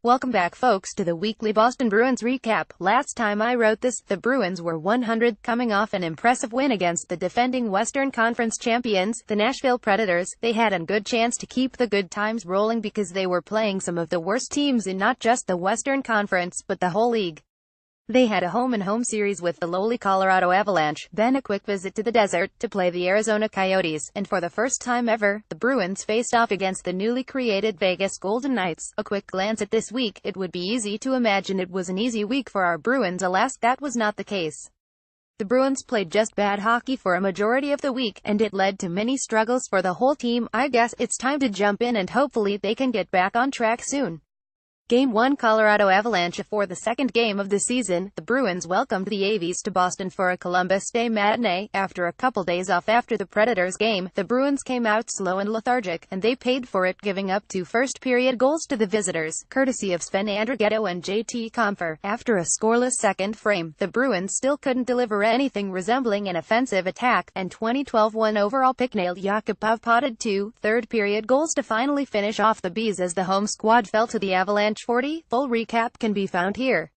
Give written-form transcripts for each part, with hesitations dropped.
Welcome back folks to the weekly Boston Bruins recap. Last time I wrote this, the Bruins were 100, coming off an impressive win against the defending Western Conference champions, the Nashville Predators. They had a good chance to keep the good times rolling because they were playing some of the worst teams in not just the Western Conference, but the whole league. They had a home-and-home series with the lowly Colorado Avalanche, then a quick visit to the desert to play the Arizona Coyotes, and for the first time ever, the Bruins faced off against the newly created Vegas Golden Knights. A quick glance at this week, it would be easy to imagine it was an easy week for our Bruins. Alas, that was not the case. The Bruins played just bad hockey for a majority of the week, and it led to many struggles for the whole team. I guess it's time to jump in and hopefully they can get back on track soon. Game 1 Colorado Avalanche. For the second game of the season, the Bruins welcomed the Avies to Boston for a Columbus Day matinee. After a couple days off after the Predators game, the Bruins came out slow and lethargic, and they paid for it, giving up 2 first-period goals to the visitors, courtesy of Sven Andrighetto and JT Compher. After a scoreless second frame, the Bruins still couldn't deliver anything resembling an offensive attack, and 2012 1 overall pick Nail Yakupov potted 2 third-period goals to finally finish off the Bees as the home squad fell to the Avalanche 40. Full recap can be found here.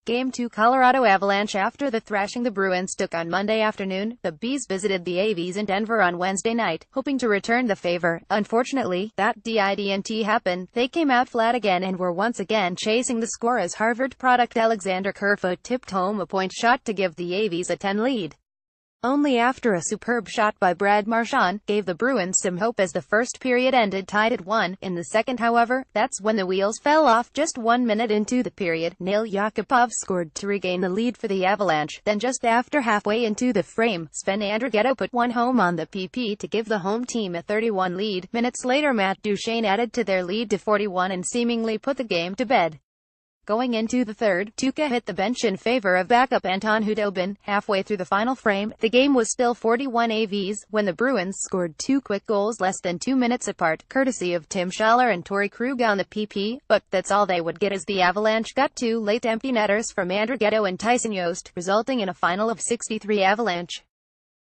Game 2 Colorado Avalanche. After the thrashing the Bruins took on Monday afternoon, the Bees visited the Avies in Denver on Wednesday night, hoping to return the favor. Unfortunately, that didn't happen. They came out flat again and were once again chasing the score as Harvard product Alexander Kerfoot tipped home a point shot to give the Avies a 10 lead. Only after a superb shot by Brad Marchand gave the Bruins some hope as the first period ended tied at 1. In the second, however, that's when the wheels fell off. Just 1 minute into the period, Nail Yakupov scored to regain the lead for the Avalanche. Then just after halfway into the frame, Sven Andrighetto put one home on the PP to give the home team a 31 lead. Minutes later, Matt Duchene added to their lead to 41 and seemingly put the game to bed. Going into the third, Tuukka hit the bench in favor of backup Anton Khudobin. Halfway through the final frame, the game was still 41 Avs, when the Bruins scored 2 quick goals less than 2 minutes apart, courtesy of Tim Schaller and Torrey Krug on the PP, but that's all they would get as the Avalanche got 2 late empty netters from Andrighetto and Tyson Jost, resulting in a final of 63 Avalanche.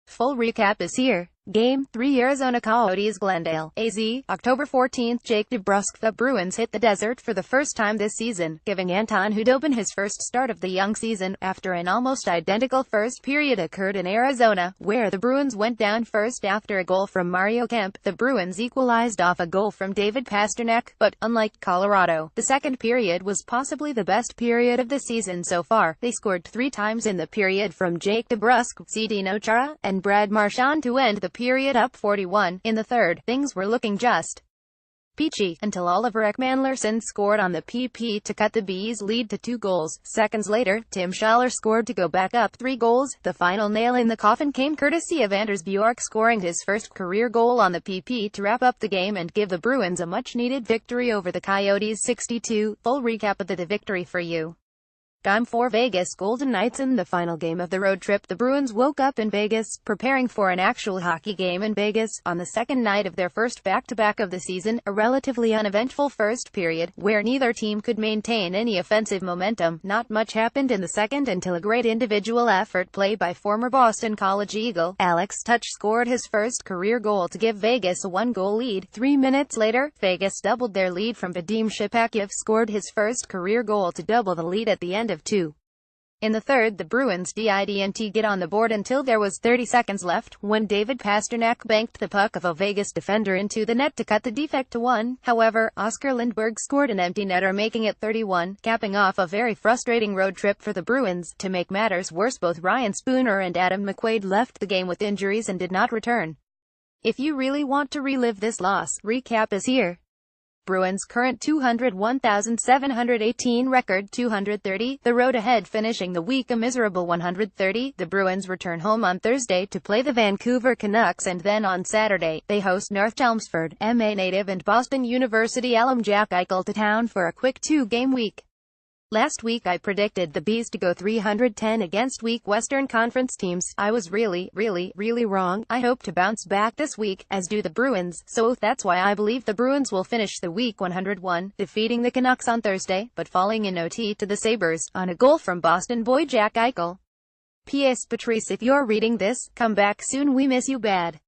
Full recap is here. Game 3 Arizona Coyotes Glendale, AZ, October 14th. Jake DeBrusk. The Bruins hit the desert for the first time this season, giving Anton Khudobin his first start of the young season, after an almost identical first period occurred in Arizona, where the Bruins went down first after a goal from Mario Kemp. The Bruins equalized off a goal from David Pastrnak, but, unlike Colorado, the second period was possibly the best period of the season so far. They scored 3 times in the period from Jake DeBrusk, Zdeno Chara, and Brad Marchand to end the period up 41. In the third, things were looking just peachy, until Oliver Ekman-Larsson scored on the PP to cut the Bees' lead to 2 goals. Seconds later, Tim Schaller scored to go back up 3 goals. The final nail in the coffin came courtesy of Anders Bjork scoring his first career goal on the PP to wrap up the game and give the Bruins a much-needed victory over the Coyotes 62. Full recap of the victory for you. Game 4 Vegas Golden Knights. In the final game of the road trip, the Bruins woke up in Vegas, preparing for an actual hockey game in Vegas, on the second night of their first back-to-back of the season, a relatively uneventful first period, where neither team could maintain any offensive momentum. Not much happened in the second until a great individual effort play by former Boston College Eagle, Alex Tuch scored his first career goal to give Vegas a 1-goal lead. 3 minutes later, Vegas doubled their lead from Vadim Shipachyov scored his first career goal to double the lead at the end of 2. In the third, the Bruins didn't get on the board until there was 30 seconds left, when David Pastrnak banked the puck of a Vegas defender into the net to cut the defect to 1. However, Oscar Lindberg scored an empty netter, making it 31, capping off a very frustrating road trip for the Bruins. To make matters worse, both Ryan Spooner and Adam McQuaid left the game with injuries and did not return. If you really want to relive this loss, recap is here. Bruins current 201,718 record 230, the road ahead finishing the week a miserable 130. The Bruins return home on Thursday to play the Vancouver Canucks, and then on Saturday, they host North Chelmsford, MA native and Boston University alum Jack Eichel to town for a quick 2-game week. Last week I predicted the Bees to go 310 against weak Western Conference teams. I was really wrong. I hope to bounce back this week, as do the Bruins, so that's why I believe the Bruins will finish the week 101, defeating the Canucks on Thursday, but falling in OT to the Sabres, on a goal from Boston boy Jack Eichel. P.S. Patrice, if you're reading this, come back soon, we miss you bad.